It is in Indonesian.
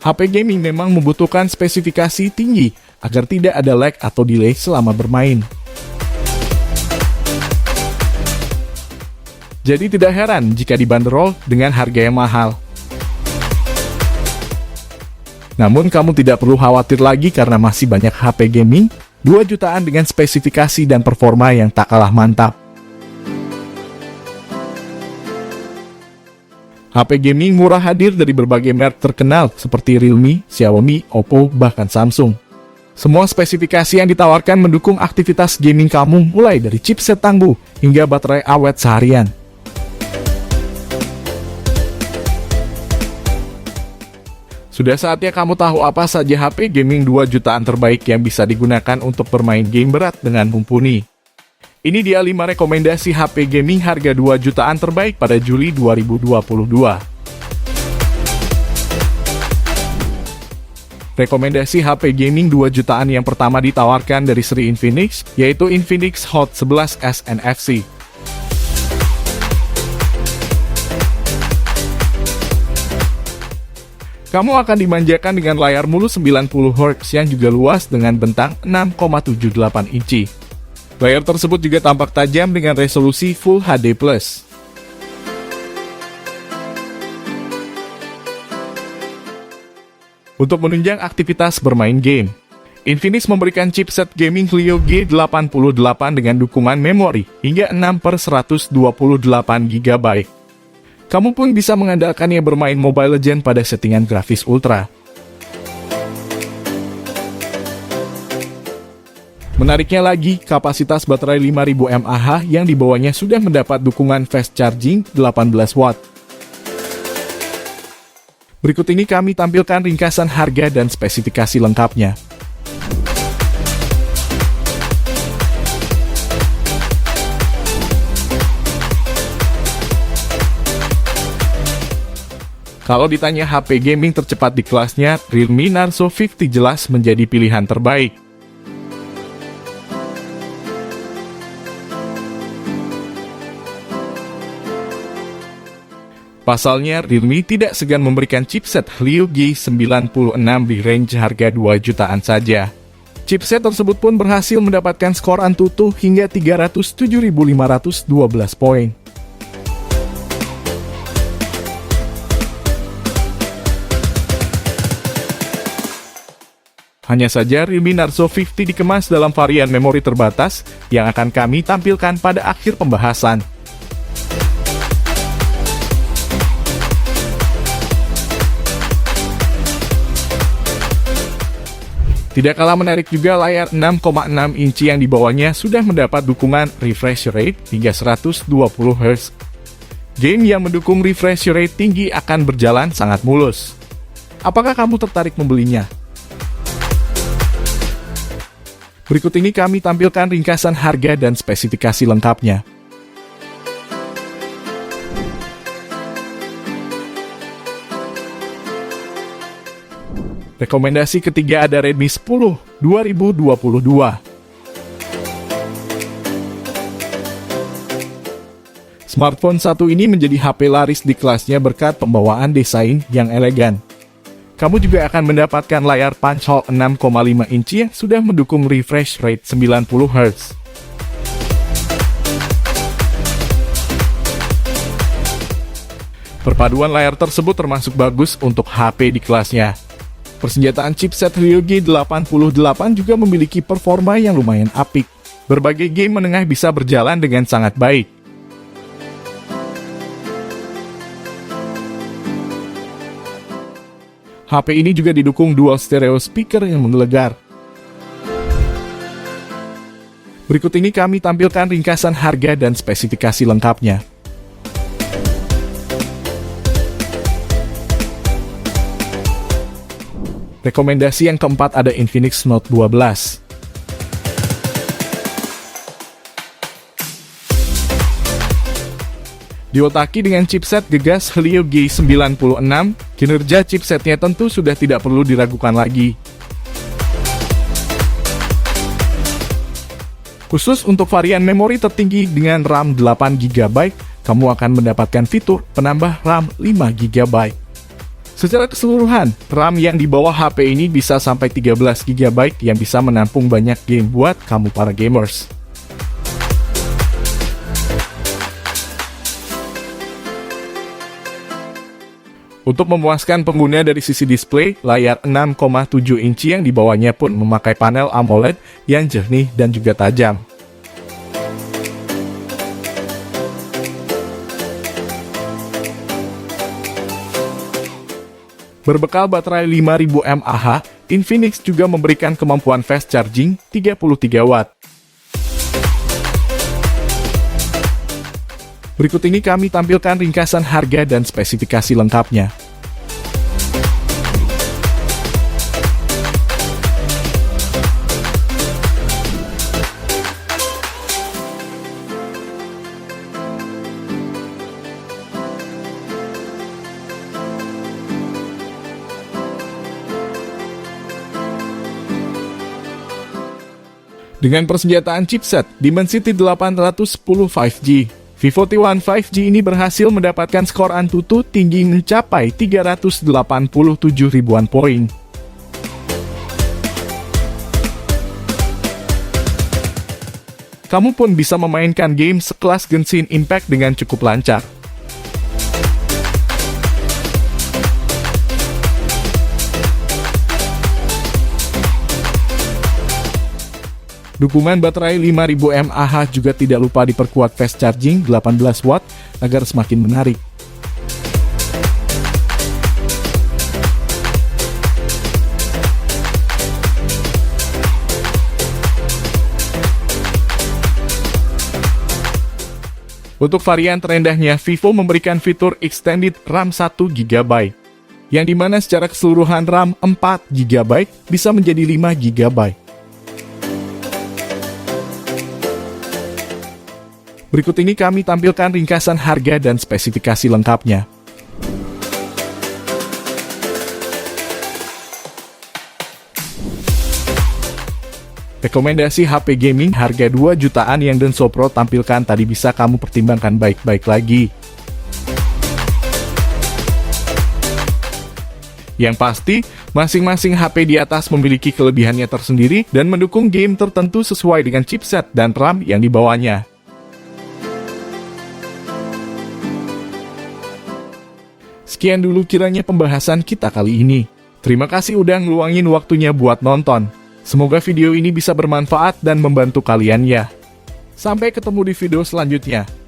HP gaming memang membutuhkan spesifikasi tinggi agar tidak ada lag atau delay selama bermain. Jadi tidak heran jika dibanderol dengan harga yang mahal. Namun kamu tidak perlu khawatir lagi karena masih banyak HP gaming 2 jutaan dengan spesifikasi dan performa yang tak kalah mantap. HP gaming murah hadir dari berbagai merek terkenal seperti Realme, Xiaomi, Oppo, bahkan Samsung. Semua spesifikasi yang ditawarkan mendukung aktivitas gaming kamu mulai dari chipset tangguh hingga baterai awet seharian. Sudah saatnya kamu tahu apa saja HP gaming 2 jutaan terbaik yang bisa digunakan untuk bermain game berat dengan mumpuni. Ini dia 5 rekomendasi HP gaming harga 2 jutaan terbaik pada Juli 2022. Rekomendasi HP gaming 2 jutaan yang pertama ditawarkan dari seri Infinix, yaitu Infinix Hot 11S NFC. Kamu akan dimanjakan dengan layar mulus 90Hz yang juga luas dengan bentang 6,78 inci. Layar tersebut juga tampak tajam dengan resolusi Full HD+. Untuk menunjang aktivitas bermain game, Infinix memberikan chipset gaming Helio G88 dengan dukungan memori hingga 6/128 GB. Kamu pun bisa mengandalkannya bermain Mobile Legends pada settingan grafis ultra. Menariknya lagi, kapasitas baterai 5000 mAh yang dibawanya sudah mendapat dukungan fast charging 18 watt. Berikut ini kami tampilkan ringkasan harga dan spesifikasi lengkapnya. Kalau ditanya HP gaming tercepat di kelasnya, Realme Narzo 50 jelas menjadi pilihan terbaik. Pasalnya, Realme tidak segan memberikan chipset Helio G96 di range harga 2 jutaan saja. Chipset tersebut pun berhasil mendapatkan skor Antutu hingga 307.512 poin. Hanya saja Realme Narzo 50 dikemas dalam varian memori terbatas yang akan kami tampilkan pada akhir pembahasan. Tidak kalah menarik juga layar 6,6 inci yang dibawanya sudah mendapat dukungan refresh rate hingga 120 Hz. Game yang mendukung refresh rate tinggi akan berjalan sangat mulus. Apakah kamu tertarik membelinya? Berikut ini kami tampilkan ringkasan harga dan spesifikasi lengkapnya. Rekomendasi ketiga ada Redmi 10 2022. Smartphone satu ini menjadi HP laris di kelasnya berkat pembawaan desain yang elegan. Kamu juga akan mendapatkan layar punch hole 6,5 inci yang sudah mendukung refresh rate 90 Hz. Perpaduan layar tersebut termasuk bagus untuk HP di kelasnya. Persenjataan chipset Helio G88 juga memiliki performa yang lumayan apik. Berbagai game menengah bisa berjalan dengan sangat baik. HP ini juga didukung dual stereo speaker yang menggelegar. Berikut ini kami tampilkan ringkasan harga dan spesifikasi lengkapnya. Rekomendasi yang keempat ada Infinix Note 12. Diotaki dengan chipset gegas Helio G96, kinerja chipsetnya tentu sudah tidak perlu diragukan lagi. Khusus untuk varian memori tertinggi dengan RAM 8 GB, kamu akan mendapatkan fitur penambah RAM 5 GB. Secara keseluruhan, RAM yang di bawah HP ini bisa sampai 13 GB yang bisa menampung banyak game buat kamu para gamers. Untuk memuaskan pengguna dari sisi display, layar 6,7 inci yang di bawahnya pun memakai panel AMOLED yang jernih dan juga tajam. Berbekal baterai 5000 mAh, Infinix juga memberikan kemampuan fast charging 33 Watt. Berikut ini kami tampilkan ringkasan harga dan spesifikasi lengkapnya. Dengan persenjataan chipset Dimensity 810 5G, Vivo T1 5G ini berhasil mendapatkan skor Antutu tinggi mencapai 387 ribuan poin. Kamu pun bisa memainkan game sekelas Genshin Impact dengan cukup lancar. Dukungan baterai 5000 mAh juga tidak lupa diperkuat fast charging 18 Watt agar semakin menarik. Untuk varian terendahnya, Vivo memberikan fitur Extended RAM 1 GB, yang dimana secara keseluruhan RAM 4 GB bisa menjadi 5 GB. Berikut ini kami tampilkan ringkasan harga dan spesifikasi lengkapnya. Rekomendasi HP gaming harga 2 jutaan yang Denso Pro tampilkan tadi bisa kamu pertimbangkan baik-baik lagi. Yang pasti, masing-masing HP di atas memiliki kelebihannya tersendiri dan mendukung game tertentu sesuai dengan chipset dan RAM yang dibawanya. Sekian dulu kiranya pembahasan kita kali ini. Terima kasih udah ngeluangin waktunya buat nonton. Semoga video ini bisa bermanfaat dan membantu kalian ya. Sampai ketemu di video selanjutnya.